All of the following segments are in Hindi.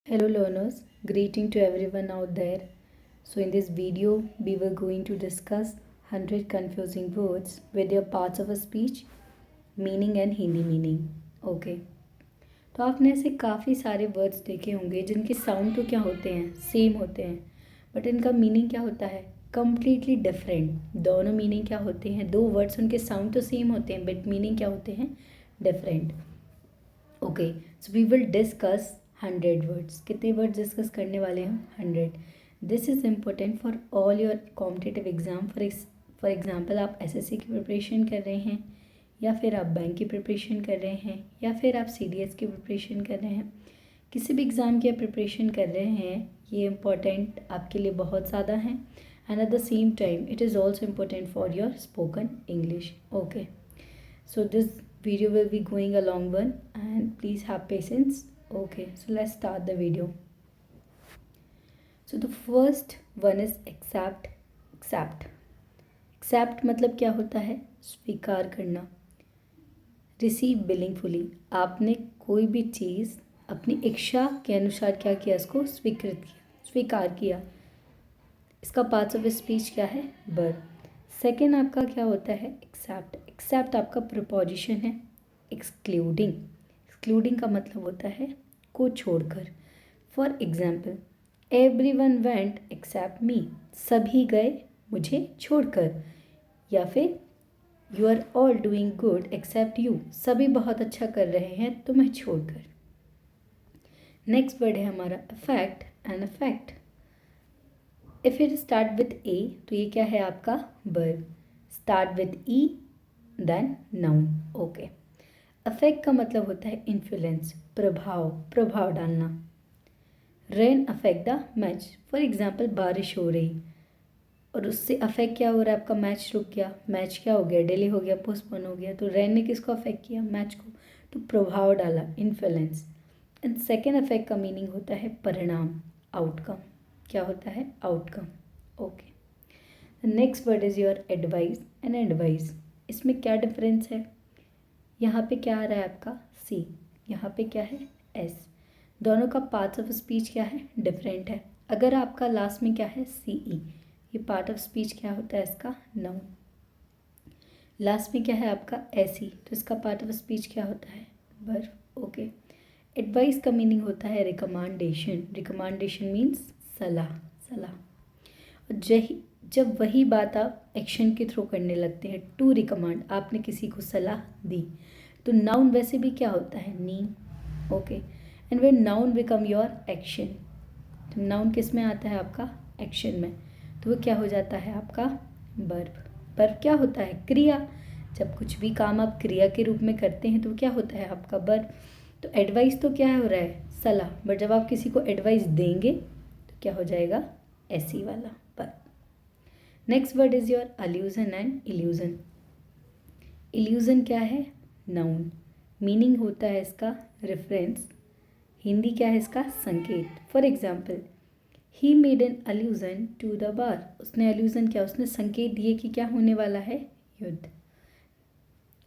Hello learners, greeting to everyone out there. So in this video, we were going to discuss 100 confusing words with their parts of a speech, meaning and Hindi meaning. Okay. तो आपने ऐसे काफ़ी सारे वर्ड्स देखे होंगे जिनके साउंड तो क्या होते हैं, सेम होते हैं, बट इनका मीनिंग क्या होता है, कम्प्लीटली डिफरेंट. दोनों मीनिंग क्या होते हैं, दो वर्ड्स उनके साउंड तो सेम होते हैं बट मीनिंग क्या होते हैं, different. Okay, so we will discuss 100 words. कितने वर्ड्स डिस्कस करने वाले हैं, 100. This is important for all your competitive exam. For example आप एसएससी की प्रिपरेशन कर रहे हैं, या फिर आप बैंक की प्रिपरेशन कर रहे हैं, या फिर आप सीडीएस की प्रिपरेशन कर रहे हैं. किसी भी एग्ज़ाम की आप प्रिपरेशन कर रहे हैं, ये इम्पोर्टेंट आपके लिए बहुत ज़्यादा है. And at the same time it is also important for your spoken English. Okay, so this video will be going a long one and please have patience. Okay, so let's start the video. So the first one is accept मतलब क्या होता है, स्वीकार करना. रिसीव बिलींगफुली, आपने कोई भी चीज़ अपनी इच्छा के अनुसार क्या किया, इसको स्वीकृत किया, स्वीकार किया. इसका पार्ट्स ऑफ स्पीच क्या है, वर्ब. सेकेंड आपका क्या होता है, एक्सेप्ट आपका प्रपोजिशन है. एक्सक्लूडिंग का मतलब होता है को छोड़कर. For example, everyone went except me, सभी गए मुझे छोड़कर. या फिर you are all doing good except you, सभी बहुत अच्छा कर रहे हैं तुम्हें छोड़कर. नेक्स्ट वर्ड है हमारा affect and affect. If it start with A तो ये क्या है आपका, verb. Start with E then noun. Okay, affect का मतलब होता है इन्फ्लुएंस, प्रभाव डालना. Rain affect the match. For example, बारिश हो रही और उससे अफेक्ट क्या हो रहा है, आपका मैच रुक गया, मैच क्या हो गया, डिले हो गया, पोस्टपोन हो गया. तो रेन ने किसको अफेक्ट किया, मैच को. तो प्रभाव डाला, इन्फ्लुएंस. एंड सेकेंड अफेक्ट का मीनिंग होता है परिणाम, आउटकम. क्या होता है, outcome. Okay, next word is your advice and advice. इसमें क्या डिफरेंस है, यहाँ पे क्या आ रहा है आपका सी, यहाँ पे क्या है एस. दोनों का पार्ट्स ऑफ स्पीच क्या है, डिफरेंट है. अगर आपका लास्ट में क्या है सी ई, ये पार्ट ऑफ स्पीच क्या होता है इसका, नाउन. लास्ट में क्या है आपका एस ई, तो इसका पार्ट ऑफ स्पीच क्या होता है, वर्ब. ओके, एडवाइस का मीनिंग होता है रिकमेंडेशन मीन्स सलाह. और जब वही बात आप एक्शन के थ्रू करने लगते हैं, टू रिकमेंड, आपने किसी को सलाह दी, तो नाउन वैसे भी क्या होता है, नी. Okay, and when noun become your action, तो नाउन किस में आता है आपका, एक्शन में, तो वो क्या हो जाता है आपका वर्ब. वर्ब क्या होता है, क्रिया. जब कुछ भी काम आप क्रिया के रूप में करते हैं तो क्या होता है आपका वर्ब. तो एडवाइस तो क्या हो रहा है, सलाह, बट जब आप किसी को एडवाइस देंगे तो क्या हो जाएगा, ऐसी वाला verb. Next word is your allusion and illusion. Illusion क्या है, नाउन. मीनिंग होता है इसका रेफरेंस. हिंदी क्या है इसका, संकेत. For example, he made an allusion to the bar. उसने अल्यूजन क्या, उसने संकेत दिए कि क्या होने वाला है, युद्ध.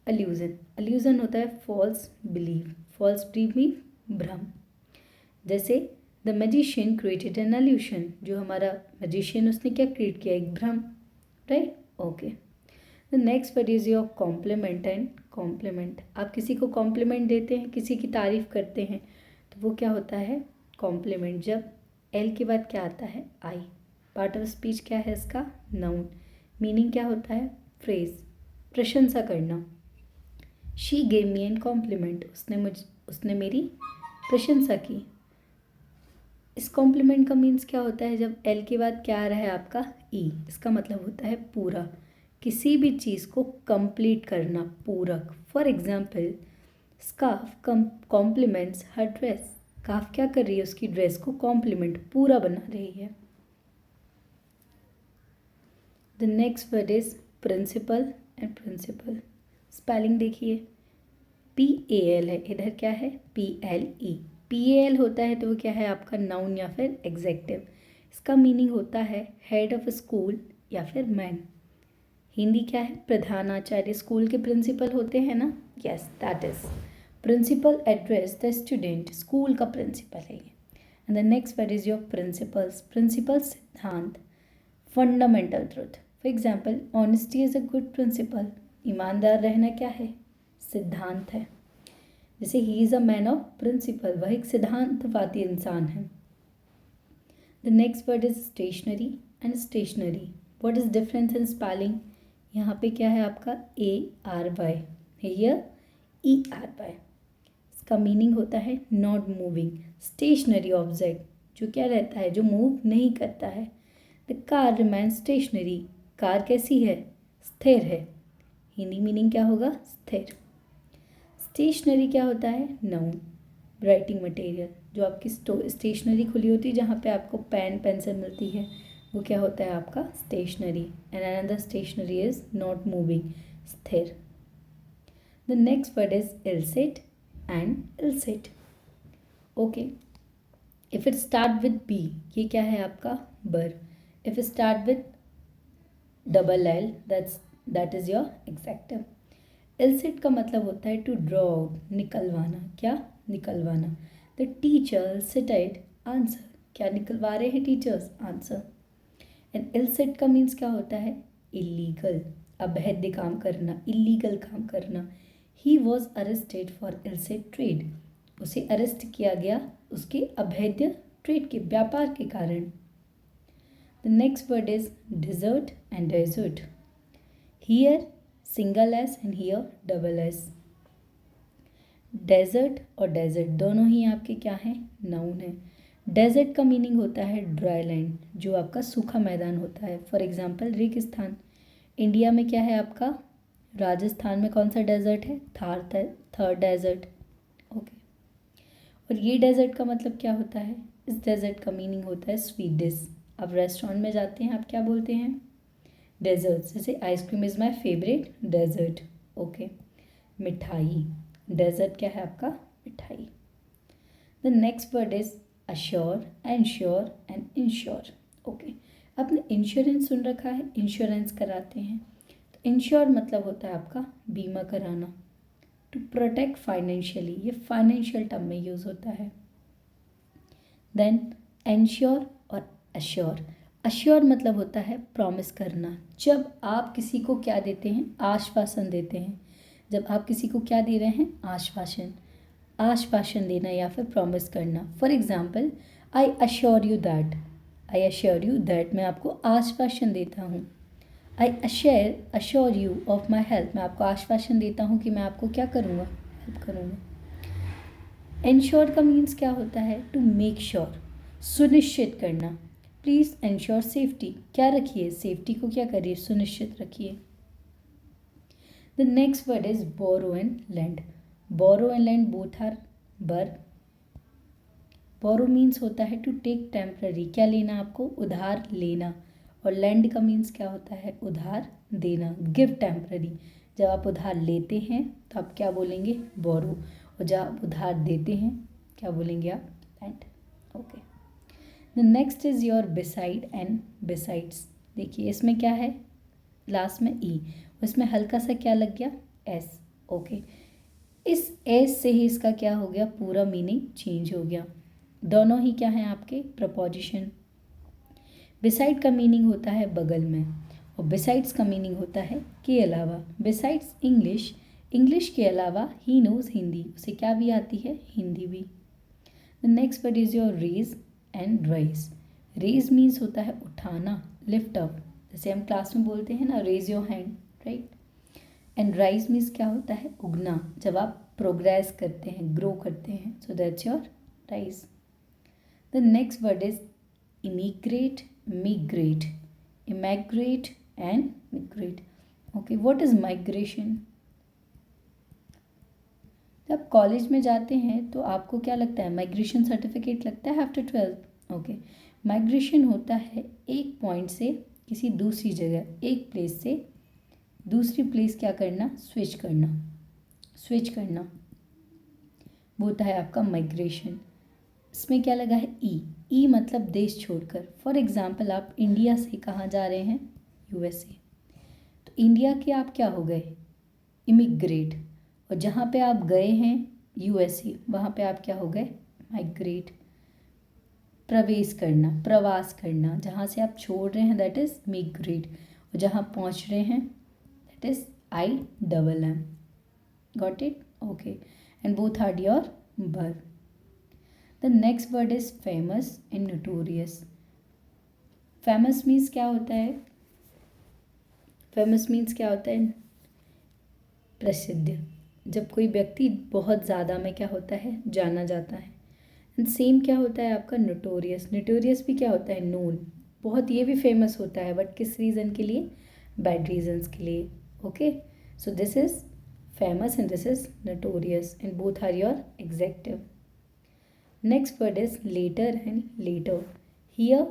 अल्यूजन होता है फॉल्स बिलीव मीन भ्रम. जैसे the magician created an illusion, जो हमारा मैजिशियन उसने क्या क्रिएट किया, एक भ्रम, right. Okay, the next word is your compliment and complement. आप किसी को कॉम्प्लीमेंट देते हैं, किसी की तारीफ करते हैं, तो वो क्या होता है, कॉम्प्लीमेंट. जब एल के बाद क्या आता है, आई. पार्ट ऑफ स्पीच क्या है इसका, नाउन. मीनिंग क्या होता है, फ्रेज, प्रशंसा करना. She gave me an compliment, उसने मेरी प्रशंसा की. इस कॉम्प्लीमेंट का मीन्स क्या होता है, जब एल के बाद क्या आ रहा है आपका, ई. इसका मतलब होता है पूरा, किसी भी चीज़ को कंप्लीट करना, पूरक. For example, scarf complements her dress. Scarf क्या कर रही है, उसकी ड्रेस को कॉम्प्लीमेंट, पूरा बना रही है. The next word is principal and principle. Spelling देखिए, PAL है, इधर क्या है, PLE. PAL होता है तो वो क्या है आपका, नाउन या फिर एग्जेक्टिव. इसका मीनिंग होता है हेड ऑफ स्कूल या फिर मैन. हिंदी क्या है, प्रधानाचार्य. स्कूल के प्रिंसिपल होते हैं ना, yes that is principal address the student. School का प्रिंसिपल है ये. And the next word is your principles. Principles सिद्धांत, fundamental truth. For example, honesty is a good principle. ईमानदार रहना क्या है? सिद्धांत है. जैसे he is a man of principle, वह एक सिद्धांतवादी इंसान है. The next word is stationery and stationary. What is difference in spelling? यहाँ पे क्या है आपका ARY, हियर ERY. इसका मीनिंग होता है नॉट मूविंग. स्टेशनरी ऑब्जेक्ट जो क्या रहता है, जो मूव नहीं करता है. The car remain stationery. Car कैसी है? स्थिर है. हिंदी मीनिंग क्या होगा? स्थिर. स्टेशनरी क्या होता है? नाउन. राइटिंग मटेरियल, जो आपकी स्टेशनरी खुली होती है जहाँ पे आपको पेन पेंसिल मिलती है, वो क्या होता है आपका? Stationery. And another stationary is not moving, स्थिर. The next word is illicit and elicit. Okay, if it start with B, ये क्या है आपका? बर. If it start with LL, that is your adjective. Illicit का मतलब होता है टू ड्रॉ आउट, निकलवाना. क्या? निकलवाना. The teacher seated answer. क्या निकलवा रहे हैं टीचर्स? आंसर. एंड इलसिट का मीन्स क्या होता है? इलीगल, अवैध काम करना, इलीगल काम करना. He was arrested for illicit trade. उसे अरेस्ट किया गया उसके अवैध ट्रेड के, व्यापार के कारण. The next word is desert and dessert. Here single S and here double S. Desert और डेजर्ट दोनों ही आपके क्या हैं? नाउन है. डेजर्ट का मीनिंग होता है ड्राई लैंड, जो आपका सूखा मैदान होता है. फॉर एग्जांपल, रेगिस्तान. इंडिया में क्या है आपका? राजस्थान में कौन सा डेजर्ट है? थर डेजर्ट. ओके. और ये डेजर्ट का मतलब क्या होता है? इस डेजर्ट का मीनिंग होता है स्वीट डिश. आप रेस्टोरेंट में जाते हैं, आप क्या बोलते हैं? डेजर्ट्स. जैसे ice cream is my favourite dessert. Okay. मिठाई. डेजर्ट क्या है आपका? मिठाई. The next word is assure, ensure and insure. Okay, आपने इंश्योरेंस सुन रखा है? इंश्योरेंस कराते हैं. तो इंश्योर मतलब होता है आपका बीमा कराना. टू प्रोटेक्ट फाइनेंशियली, ये फाइनेंशियल टर्म में यूज़ होता है. देन एंश्योर और अश्योर. अश्योर मतलब होता है प्रॉमिस करना. जब आप किसी को क्या देते हैं? आश्वासन देते हैं. जब आप किसी को क्या दे रहे हैं? आश्वासन. आश्वासन देना या फिर प्रॉमिस करना. For example, I assure you that. I assure you that, मैं आपको आश्वासन देता हूँ. I assure you of my help, मैं आपको आश्वासन देता हूँ कि मैं आपको क्या करूँगा? हेल्प करूँगा. एंश्योर का मीन्स क्या होता है? टू मेक श्योर, सुनिश्चित करना. Please ensure safety. क्या रखिए? सेफ्टी को क्या करिए? सुनिश्चित रखिए. The next word is borrow and lend. Borrow and lend both are बर. बोरो मीन्स होता है टू टेक टेम्पररी. क्या लेना आपको? उधार लेना. और लैंड का मीन्स क्या होता है? उधार देना, गिव टेम्पररी. जब आप उधार लेते हैं तो आप क्या बोलेंगे? बोरो. और जब आप उधार देते हैं क्या बोलेंगे आप? Land. Okay. The next is your beside and besides. देखिए इसमें क्या है? लास्ट में ई, उसमें हल्का सा क्या लग गया? एस. ओके, इस एस से ही इसका क्या हो गया? पूरा मीनिंग चेंज हो गया. दोनों ही क्या हैं आपके? प्रपोजिशन. बिसाइड का मीनिंग होता है बगल में, और बिसाइड्स का मीनिंग होता है के अलावा. बिसाइड्स इंग्लिश, इंग्लिश के अलावा ही नोज हिंदी, उसे क्या भी आती है? हिंदी भी. The next word is your raise and rise. Raise means होता है उठाना, लिफ्ट अप. जैसे हम क्लास में बोलते हैं ना, raise your hand, right. And rise means क्या होता है? उगना. जब आप प्रोग्रेस करते हैं, ग्रो करते हैं, so that's your rise. The next word is emigrate, migrate, immigrate and migrate. Okay, what is migration? जब कॉलेज में जाते हैं तो आपको क्या लगता है? माइग्रेशन सर्टिफिकेट लगता है आफ्टर 12th. ओके, माइग्रेशन होता है एक पॉइंट से किसी दूसरी जगह, एक प्लेस से दूसरी प्लेस क्या करना? स्विच करना. स्विच करना वो होता है आपका माइग्रेशन. इसमें क्या लगा है? ई. ई मतलब देश छोड़कर. फॉर एग्जाम्पल, आप इंडिया से कहाँ जा रहे हैं? USA. तो इंडिया के आप क्या हो गए? इमिग्रेट. और जहाँ पे आप गए हैं USA, वहाँ पे आप क्या हो गए? माइग्रेट. प्रवेश करना, प्रवास करना, जहाँ से आप छोड़ रहे हैं दैट इज मिग्रेट, और जहाँ पहुँच रहे हैं that is IMM. Got it? Okay. And both are your verb. The next word is famous and notorious. Famous means क्या होता है? Famous means क्या होता है? प्रसिद्ध. जब कोई व्यक्ति बहुत ज़्यादा में क्या होता है? जाना जाता है. एंड सेम क्या होता है आपका? नोटोरियस. नोटोरियस भी क्या होता है? नोन. बहुत ये भी फेमस होता है बट किस रीज़न के लिए? बैड रीजन्स के लिए. Okay, so this is famous and this is notorious, and both are your adjective. Next word is later and later. Here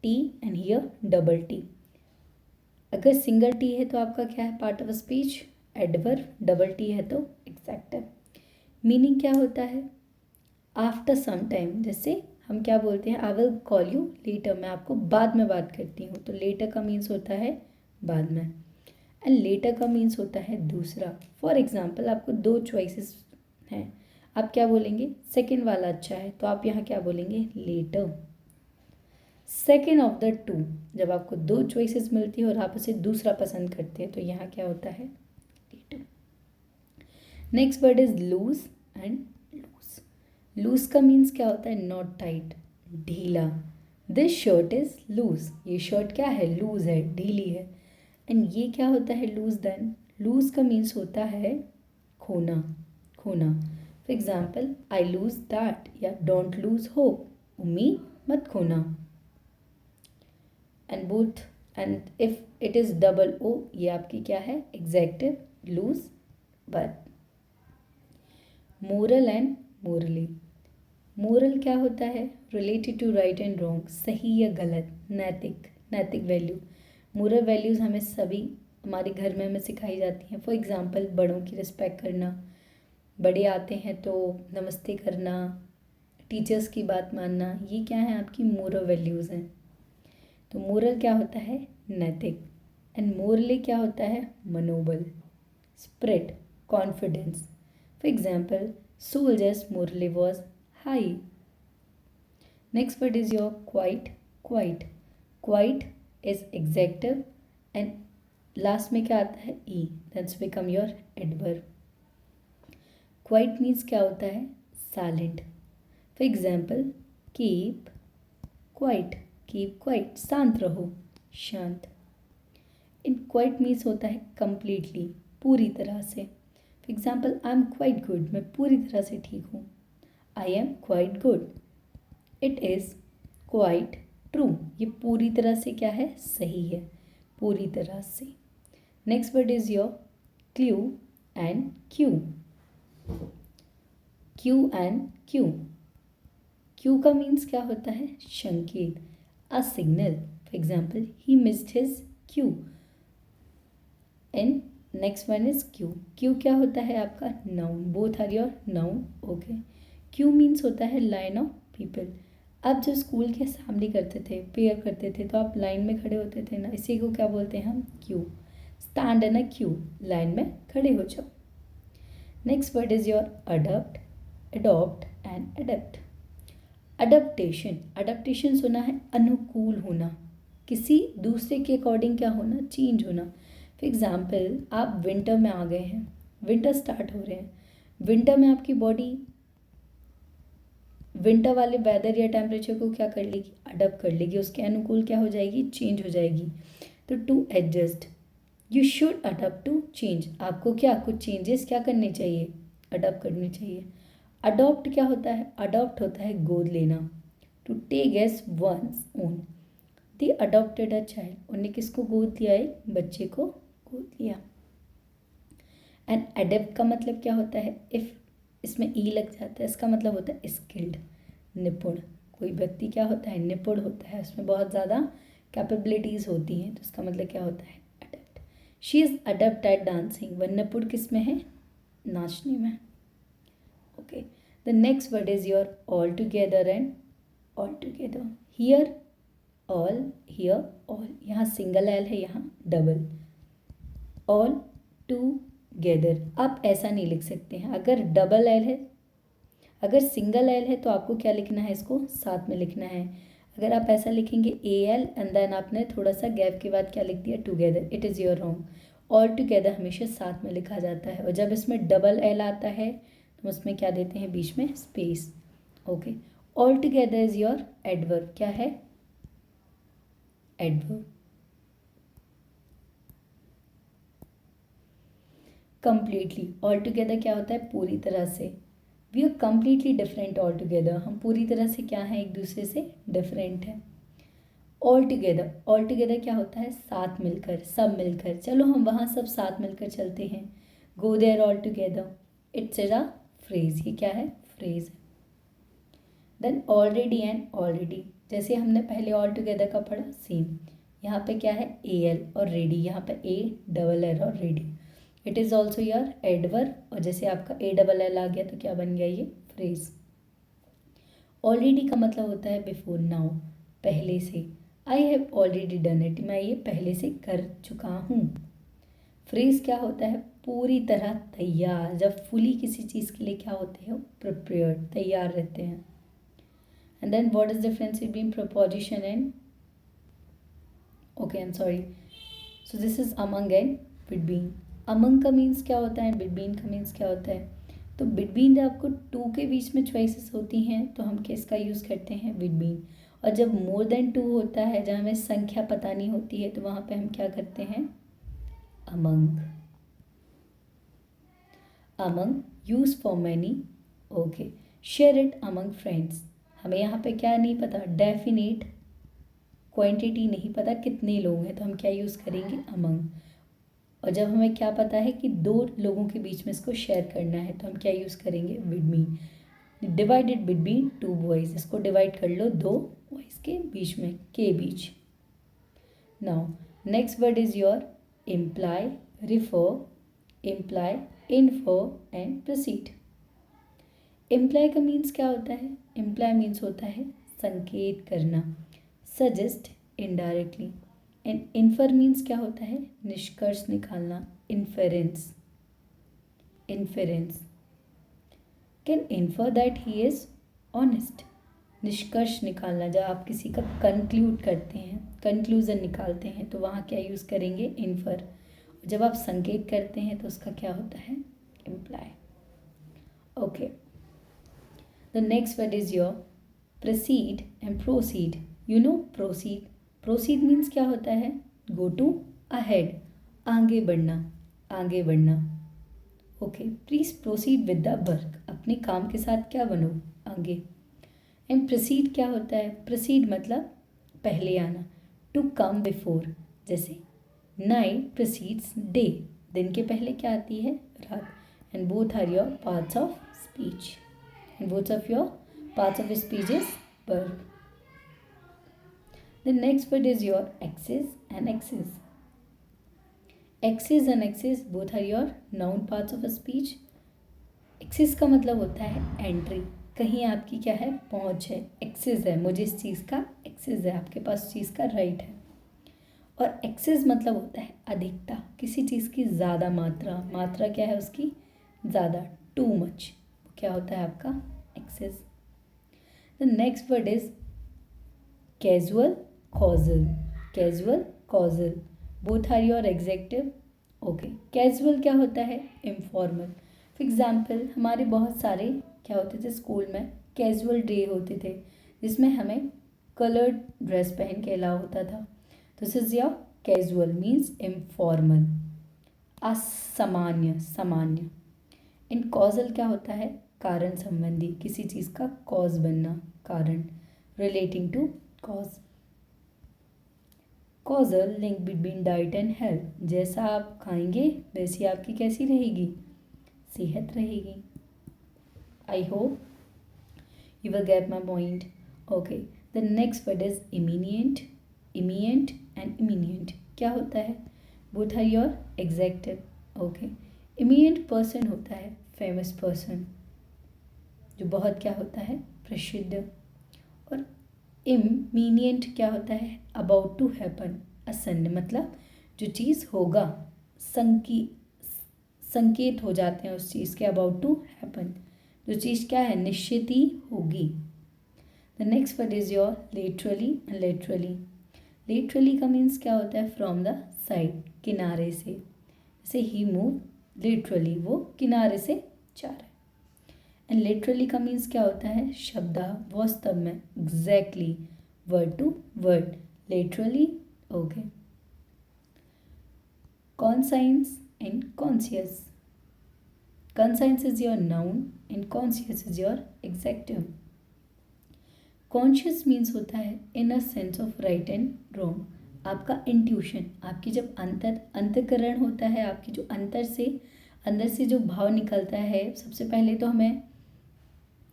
T and here double T. अगर सिंगल टी है तो आपका क्या है? Part of speech, adverb. Double T है तो एग्जेक्टिव. मीनिंग क्या होता है? After some time. जैसे हम क्या बोलते हैं? I will call you later. मैं आपको बाद में बात करती हूँ. तो लेटर का मीन्स होता है बाद में. एंड लेटर का मीन्स होता है दूसरा. फॉर एग्जाम्पल आपको दो चॉइसेस हैं, आप क्या बोलेंगे? सेकेंड वाला अच्छा है, तो आप यहाँ क्या बोलेंगे? Latter. Second of the two. जब आपको दो चॉइसेस मिलती है और आप उसे दूसरा पसंद करते हैं तो यहाँ क्या होता है? Latter. Next word is loose and lose. Loose का मीन्स क्या होता है? नॉट टाइट, ढीला. This shirt is loose. ये शर्ट क्या है? लूज है, ढीली है. एंड ये क्या होता है? लूज. देन लूज का मीन्स होता है खोना, खोना. For example I lose that, या डोंट लूज होप. उम्मीद मत खोना. And both. And if it is double O, ये आपकी क्या है? Adjective. Loose but. Moral and morale. Moral क्या होता है? Related to right and wrong, सही या गलत, नैतिक, नैतिक वैल्यू. मोरल वैल्यूज़ हमें सभी हमारे घर में हमें सिखाई जाती हैं. फॉर एग्जांपल बड़ों की रिस्पेक्ट करना, बड़े आते हैं तो नमस्ते करना, टीचर्स की बात मानना, ये क्या है? आपकी मोरल वैल्यूज़ हैं. तो मोरल क्या होता है? नैतिक. एंड मोरली क्या होता है? मनोबल, spirit, confidence. For example soldiers morale was high. Next word is your quite. Quiet. Quiet is adjective and last में क्या आता है? E. That's become your adverb. Quiet means क्या होता है? Silent. For example, keep quiet. Keep quiet. शांत रहो, शांत. In quiet means होता है completely, पूरी तरह से. For example, I am quite good. मैं पूरी तरह से ठीक हूँ. I am quite good. It is quite true. ये पूरी तरह से क्या है? सही है, पूरी तरह से. Next word is your clue and Q. Cue and Q. Cue का मीन्स क्या होता है? संकेत, a signal. For example he missed his cue. And next one is queue. Queue क्या होता है आपका? Noun. Both are your noun. Okay. Queue means होता है लाइन ऑफ पीपल. आप जो स्कूल के सामने करते थे, प्रेयर करते थे, तो आप लाइन में खड़े होते थे ना, इसी को क्या बोलते हैं हम? Q. Stand in a Q. Line में खड़े हो जाओ. Next word is your adopt, adopt and adapt. Adaptation. Adaptation सुना है? अनुकूल होना, किसी दूसरे के अकॉर्डिंग क्या होना? चेंज होना. फॉर एग्जाम्पल आप विंटर में आ गए हैं, विंटर स्टार्ट हो रहे हैं. विंटर में आपकी बॉडी विंटर वाले वेदर या टेम्परेचर को क्या कर लेगी? अडप्ट कर लेगी, उसके अनुकूल क्या हो जाएगी? चेंज हो जाएगी. तो to adjust, you should adapt to change. आपको क्या कुछ चेंजेस क्या करने चाहिए? अडप्ट करने चाहिए. अडॉप्ट क्या होता है? अडॉप्ट होता है गोद लेना. To take as one's own. They adopted a child. उन्हें किसको गोद लिया? एक बच्चे को गोद लिया. एंड अडेप्ट का मतलब क्या होता है? इफ़ इसमें ई लग जाता है, इसका मतलब होता है स्किल्ड, निपुण. कोई व्यक्ति क्या होता है? निपुण होता है, उसमें बहुत ज़्यादा कैपेबिलिटीज़ होती हैं, तो इसका मतलब क्या होता है? Adapt. She is adapt at dancing. वह निपुण किस में है? नाचने में. Okay. The next word is your all together and all together. Here all, here all. यहाँ सिंगल एल है, यहाँ डबल. All to gather. आप ऐसा नहीं लिख सकते हैं. अगर डबल एल है, अगर सिंगल एल है तो आपको क्या लिखना है, इसको साथ में लिखना है। अगर आप ऐसा लिखेंगे ए एल एंड देन आपने थोड़ा सा गैप के बाद क्या लिख दिया, together, it is your wrong. All together हमेशा साथ में लिखा जाता है, और जब इसमें डबल एल आता है तो उसमें क्या देते हैं, बीच में space. Okay, all together is your adverb, क्या है, एडवर्ब। कंप्लीटली, ऑल टुगेदर क्या होता है, पूरी तरह से। We are completely different all together, हम पूरी तरह से क्या हैं, एक दूसरे से डिफरेंट हैं। ऑल टुगेदर, ऑल टुगेदर क्या होता है, साथ मिलकर, सब मिलकर। चलो हम वहाँ सब साथ मिलकर चलते हैं, go there all together, it's a phrase, ये क्या है, phrase. Then already and already, जैसे हमने पहले ऑल टुगेदर का पढ़ा, सेम यहाँ पे क्या है, ए एल और रेडी, यहाँ पे ए डबल एल और ready, it is also your adverb, और जैसे आपका ए डबल एल आ गया तो क्या बन गया, ये फ्रेज। ऑलरेडी का मतलब होता है बिफोर नाउ, पहले से। I have already done it, मैं ये पहले से कर चुका हूँ। फ्रेज क्या होता है, पूरी तरह तैयार, जब फुली किसी चीज़ के लिए क्या होते हैं, प्रिपेयर्ड, तैयार रहते हैं। And then what is difference between preposition and, okay I am sorry, so this is among and between. Among का मीन्स क्या होता है, बिटवीन का मीन्स क्या होता है, तो बिटवीन जब आपको टू के बीच में चॉइसेस होती हैं तो हम किसका यूज़ करते हैं, बिटवीन। और जब मोर देन टू होता है, जब हमें संख्या पता नहीं होती है, तो वहाँ पे हम क्या करते हैं, among. Among use for many, okay. Share it among friends, हमें यहाँ पे क्या नहीं पता, डेफिनेट क्वांटिटी नहीं पता कितने लोग हैं, तो हम क्या यूज़ करेंगे, अमंग। और जब हमें क्या पता है कि दो लोगों के बीच में इसको शेयर करना है, तो हम क्या यूज़ करेंगे, between. Divided between two boys, इसको डिवाइड कर लो दो बॉयज़ के बीच में, के बीच। Now next word is your imply, refer, imply, infer and proceed. Imply का मीन्स क्या होता है, इम्प्लाई मीन्स होता है संकेत करना, suggest indirectly. And infer means क्या होता है, निष्कर्ष निकालना, inference, inference. Can infer that he is honest, निष्कर्ष निकालना, जब आप किसी का कंक्लूड करते हैं, कंक्लूजन निकालते हैं, तो वहाँ क्या यूज़ करेंगे, इन्फर। जब आप संकेत करते हैं तो उसका क्या होता है, imply. Okay, the next word is your proceed and proceed. You know proceed, proceed means क्या होता है, गो टू अहेड, आगे बढ़ना, आगे बढ़ना। Okay, please proceed with the work, अपने काम के साथ क्या बनो, आगे। एंड प्रोसीड क्या होता है, प्रोसीड मतलब पहले आना, टू कम बिफोर, जैसे नाइट प्रोसीड्स डे, दिन के पहले क्या आती है, रात। And both are your parts of speech, and both of your parts of speech is verb. The next word is your axis and axis. Axis and axis both are your noun parts of a speech. Axis का मतलब होता है एंट्री, कहीं आपकी क्या है, पहुंच है, एक्सेस है, मुझे इस चीज़ का एक्सेस है, आपके पास चीज़ का राइट है। और एक्सेस मतलब होता है अधिकता, किसी चीज़ की ज़्यादा मात्रा, मात्रा क्या है उसकी, ज़्यादा, टू मच, क्या होता है आपका access. The next word is casual, causal, casual, causal, both are your adjective. Okay, casual क्या होता है, इनफॉर्मल। फॉर एग्जाम्पल हमारे बहुत सारे क्या होते थे स्कूल में, कैजुअल डे होते थे, जिसमें हमें कलर्ड ड्रेस पहन के अलाउ होता था। This is your casual means informal, असामान्य, सामान्य। इन कॉजल क्या होता है, कारण संबंधी, किसी चीज़ का कॉज बनना, कारण, relating to cause. Causal link between diet and health, जैसा आप खाएंगे वैसी आपकी कैसी रहेगी, सेहत रहेगी। I hope you will get my point. Okay, the next word is imminent, eminent and imminent क्या होता है, both are your adjective. Okay, eminent person होता है फेमस पर्सन, जो बहुत क्या होता है, प्रसिद्ध। और इमीनिएंट क्या होता है, अबाउट टू हैपन, असन्न, मतलब जो चीज़ होगा, संकेत हो जाते हैं उस चीज़ के, अबाउट टू हैपन। जो चीज़ क्या है, निश्चित ही होगी। The next word is your literally and literally. Literally का मीन्स क्या होता है, फ्रॉम द साइड, किनारे से। जैसे ही मूव लिटरली, वो किनारे से जा रहा है। एंड लिटरली का मीन्स क्या होता है, शब्दा वास्तव में, exactly, word to word, literally. Okay. Conscience and conscious. Conscience is your noun and conscious is your adjective. Conscious means होता है in a sense of right and wrong. आपका इंट्यूशन, आपकी जब अंतःकरण होता है, आपकी जो अंदर से जो भाव निकलता है, सबसे पहले तो हमें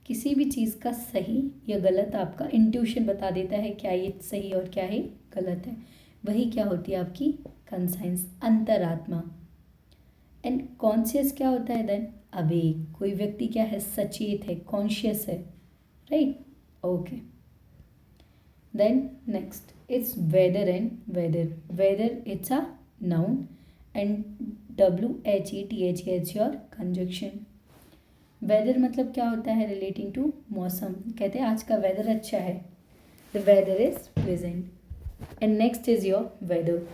किसी भी चीज़ का सही या गलत आपका इंट्यूशन बता देता है क्या ये सही और क्या ये गलत है। वही क्या होती है आपकी कंसाइंस, अंतरात्मा। एंड कॉन्शियस क्या होता है देन, अवेक, कोई व्यक्ति क्या है, सचेत है, कॉन्शियस है, right. Okay. Then next it's weather and whether. Weather it's a noun and WHETH your conjunction. Whether मतलब क्या होता है, रिलेटिंग टू मौसम। कहते हैं आज का वेदर अच्छा है, the weather is pleasant. And next is your whether.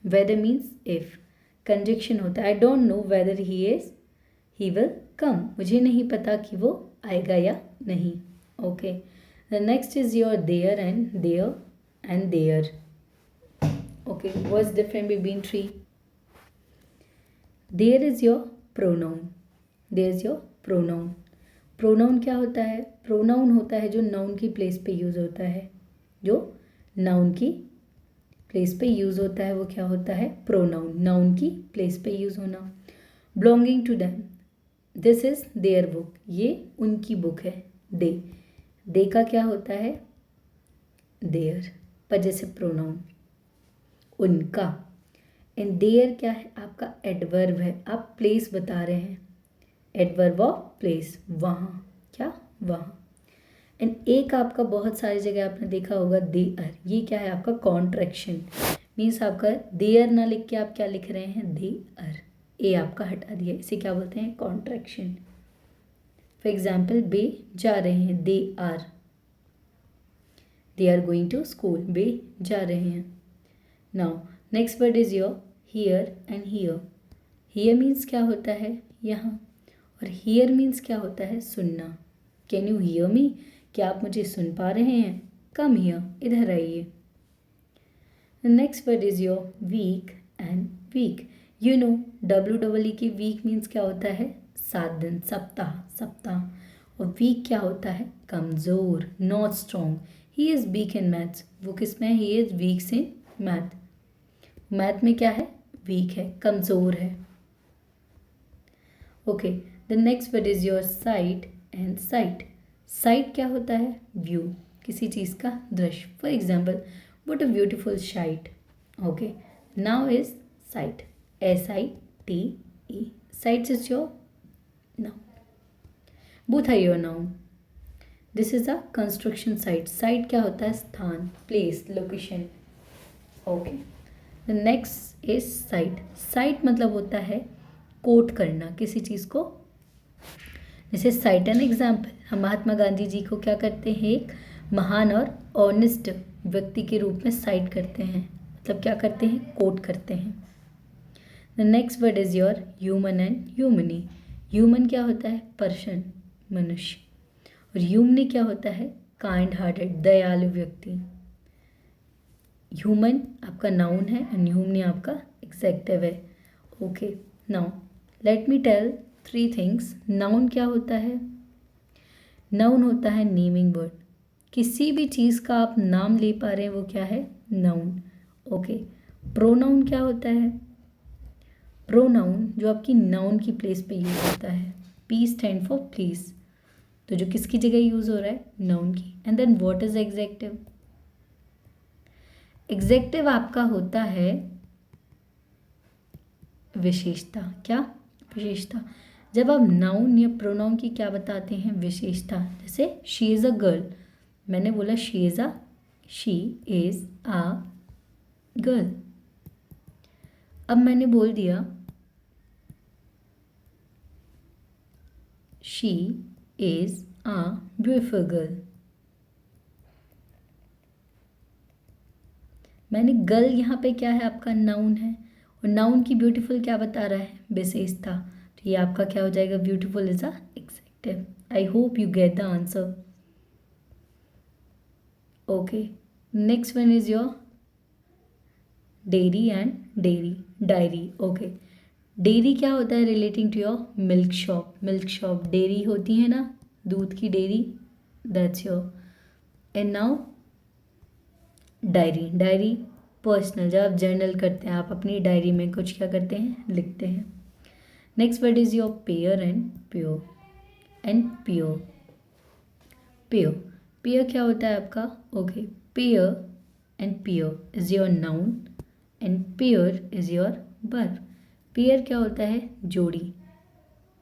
Whether means if, conjunction होता है, I don't know whether he will come, मुझे नहीं पता कि वो आएगा या नहीं। Okay. The next is your there and their and they're. Okay, what's different between three? Their is your pronoun, they're is your pronoun. Pronoun क्या होता है, प्रोनाउन होता है जो नाउन की प्लेस पे यूज होता है, जो नाउन की प्लेस पे यूज होता है वो क्या होता है, प्रोनाउन, नाउन की प्लेस पे यूज होना। Belonging to them, this is their book, ये उनकी बुक है। दे का क्या होता है, देयर, पर जैसे प्रोनाउन, उनका। एंड देयर क्या है, आपका एडवर्ब है, आप प्लेस बता रहे हैं, एडवर्ब ऑफ प्लेस, वहाँ, क्या, वहाँ। एंड एक आपका बहुत सारी जगह आपने देखा होगा देयर, ये क्या है आपका कॉन्ट्रैक्शन, मीन्स आपका देयर ना लिख के आप क्या लिख रहे हैं, देयर, ए आपका हटा दिया, इसे क्या बोलते हैं, कॉन्ट्रैक्शन। फॉर एग्जाम्पल, बे जा रहे हैं, they are going to school, बे जा रहे हैं। Now next word is your here and hear. Here means क्या होता है, यहाँ, और हियर मीन्स क्या होता है, सुनना। कैन यू हियर मी, क्या आप मुझे सुन पा रहे हैं, कम हियर, इधर आइए। Next word is your weak and week. You know WEE की वीक मीन्स क्या होता है, 7 दिन, सप्ताह। और वीक क्या होता है, कमज़ोर, not strong. He is weak in maths, वो किस में है, he is weak in math, math में क्या है, वीक है, कमज़ोर है। Okay. The next word is your site and sight. Sight क्या होता है, व्यू, किसी चीज़ का दृश्य। For example, what a beautiful sight. Okay, now is site, SITE, sites is your noun, both are your noun. This is a construction site, sight क्या होता है, स्थान, place, location. Okay. The next is site. Site मतलब होता है कोट करना, किसी चीज़ को, जैसे साइट एन एग्जाम्पल, हम महात्मा गांधी जी को क्या करते हैं, एक महान और ऑनेस्ट व्यक्ति के रूप में साइट करते हैं, मतलब क्या करते हैं, कोट करते हैं। The next word is your human and humane. Human क्या होता है, पर्सन, मनुष्य, और ह्यूमनी क्या होता है, काइंड हार्टेड, दयालु व्यक्ति। ह्यूमन आपका नाउन है एंड ह्यूमनी आपका एग्जेक्टिव है। Okay, now let me tell 3 things. Noun क्या होता है, नाउन होता है नेमिंग वर्ड, किसी भी चीज़ का आप नाम ले पा रहे हैं वो क्या है, नाउन। ओके। प्रोनाउन क्या होता है, प्रोनाउन जो आपकी नाउन की प्लेस पे यूज होता है, P स्टैंड फॉर प्लीज, तो जो किसकी जगह यूज हो रहा है, नाउन की। And then what is adjective, adjective आपका होता है विशेषता, क्या, विशेषता। जब आप नाउन या प्रोनाउन की क्या बताते हैं, विशेषता। जैसे शी इज़ अ गर्ल, मैंने बोला शी इज़ अ गर्ल। अब मैंने बोल दिया she is a beautiful girl. मैंने गर्ल यहाँ पे क्या है आपका नाउन है, और नाउन की ब्यूटीफुल क्या बता रहा है, विशेषता। तो ये आपका क्या हो जाएगा, beautiful is a adjective. I hope you get the answer. Okay, next one is your dairy and dairy diary. Okay, dairy क्या होता है, relating to your milk shop. Milk shop dairy होती है ना, दूध की dairy, that's your. And now diary, diary personal, जब आप जर्नल करते हैं, आप अपनी डायरी में कुछ क्या करते हैं, लिखते हैं। Next word is your pair and pure. And pure, pair, pair क्या होता है आपका, okay, pair and pure is your noun and pair is your verb. Pair क्या होता है, जोड़ी,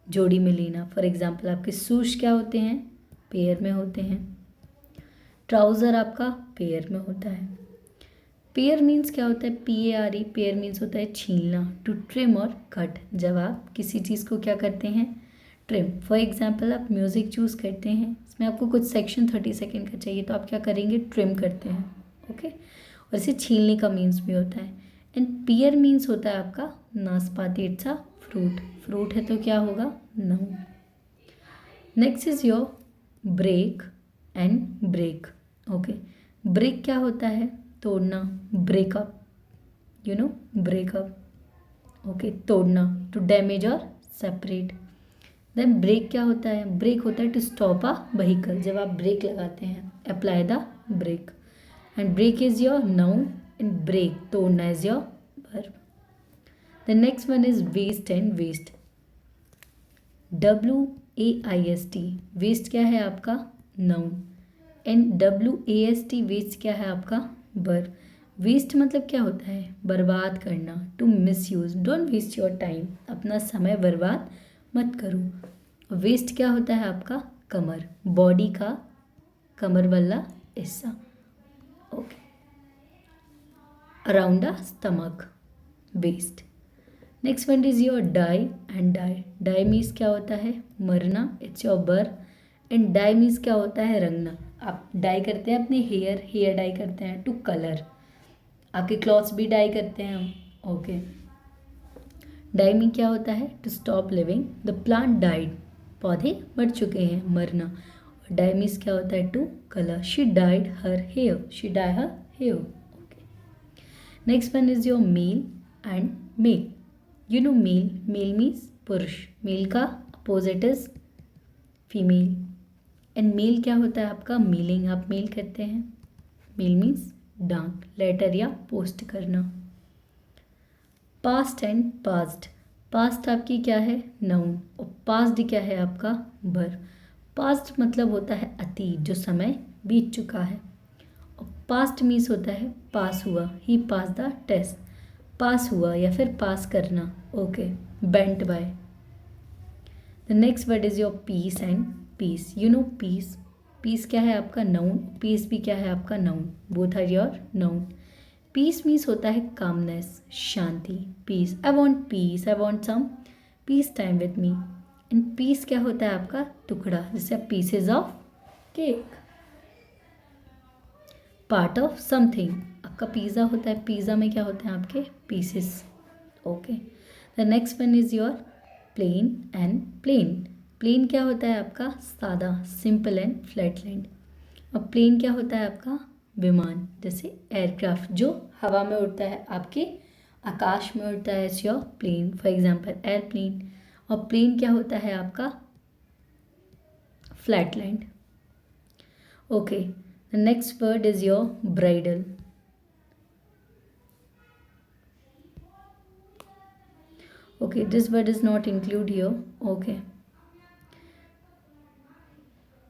जोड़ी में लेना। फॉर एग्जाम्पल आपके शूज क्या होते हैं, पेयर में होते हैं। ट्राउज़र आपका पेयर में होता है। पेयर मीन्स क्या होता है, PARE, पेयर मीन्स होता है छीलना, टू ट्रिम और कट। जब आप किसी चीज़ को क्या करते हैं, ट्रिम। फॉर एग्जाम्पल आप म्यूज़िक चूज़ करते हैं, इसमें आपको कुछ सेक्शन 30 सेकेंड का चाहिए, तो आप क्या करेंगे, ट्रिम करते हैं। ओके, और इसे छीलने का मीन्स भी होता है। एंड पेयर मीन्स होता है आपका नाशपाती, इट्स अ फ्रूट। फ्रूट है तो क्या होगा, noun. Next is your break and brake. Okay, break क्या होता है, तोड़ना, breakup, you know breakup. Okay, तोड़ना, टू डैमेज और सेपरेट। देन ब्रेक क्या होता है, ब्रेक होता है टू स्टॉप अ व्हीकल, जब आप ब्रेक लगाते हैं, apply the break. And break is your noun and break तोड़ना is your verb. The next one is waste and waist, WAIST, waist क्या है आपका, नाउन एंड WAST वेस्ट क्या है आपका, वर्ब। वेस्ट मतलब क्या होता है, बर्बाद करना, to misuse, don't waste your time, अपना समय बर्बाद मत करो। वेस्ट क्या होता है आपका, कमर, बॉडी का कमर वाला हिस्सा। Okay, around the stomach, waist. Next one is your die and dye. Die means क्या होता है, मरना, it's your birth. And dye means क्या होता है, रंगना। आप डाई करते हैं अपने हेयर डाई करते हैं टू कलर, आपके क्लॉथ्स भी डाई करते हैं हम। ओके, डाई मीन क्या होता है, to stop living, the plant died, पौधे मर चुके हैं, मरना। और डाई मीन्स क्या होता है, to colour, she dyed her hair, she dye her hair. Okay, next one is your male and mail. You know male, male means पुरुष, मेल का opposite is female. And mail क्या होता है आपका, मेलिंग, आप मेल करते हैं, मेल मीन्स डाक, लेटर या पोस्ट करना। पास्ट एंड पास्ट, पास्ट आपकी क्या है, नाउन, और पास्ट क्या है आपका, वर्ब। पास्ट मतलब होता है अतीत, जो समय बीत चुका है। और पास्ट मीन्स होता है पास हुआ, ही पास द टेस्ट, पास हुआ या फिर पास करना। Okay, went by. The next word is your peace and piece. You know peace, peace क्या है आपका, नाउन, पीस भी क्या है आपका, noun, both are your noun. Peace means होता है कामनेस, शांति, peace, I want peace, I want some peace time with me. And piece क्या होता है आपका, टुकड़ा, जैसे pieces of cake, part of something. आपका पिज़्ज़ा होता है, पिज़्ज़ा में क्या होते हैं आपके pieces. Okay, the next one is your plain and plane. Plane क्या होता है आपका, सादा, सिंपल एंड फ्लैटलैंड। और प्लेन क्या होता है आपका, विमान, जैसे एयरक्राफ्ट जो हवा में उड़ता है, आपके आकाश में उड़ता है, it's your plane. For example airplane. और प्लेन क्या होता है आपका, flatland. Okay, the next word is your bridal. Okay, this word is not include here. Okay.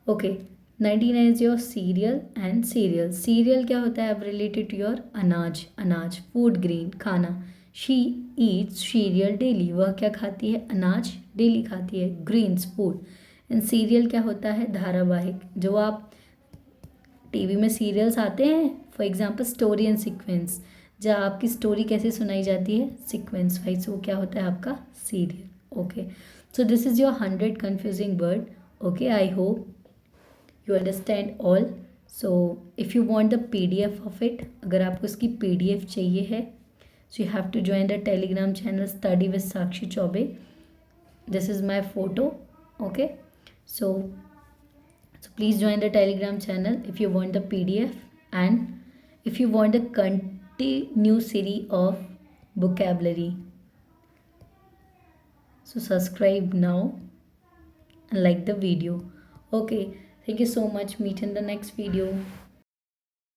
Okay. 99 is your cereal and cereal. Cereal क्या होता है, अब related to your अनाज, अनाज, food grain, खाना। She eats cereal daily. वह क्या खाती है, अनाज डेली खाती है, greens, food. And serial क्या होता है, धारावाहिक, जो आप टीवी में सीरियल्स आते हैं, for example story and sequence, जहाँ आपकी स्टोरी कैसे सुनाई जाती है, सीक्वेंस वाइज, वो क्या होता है आपका serial. Okay, So this is your 100 confusing word. Okay, I hope you understand all. So if you want the PDF of it, अगर आपको इसकी PDF चाहिए है, so you have to join the Telegram channel Study with Sakshi Chaube. This is my photo. Okay, so please join the Telegram channel if you want the PDF, and if you want the continue series of vocabulary. So subscribe now and like the video. Okay, thank you so much. Meet in the next video.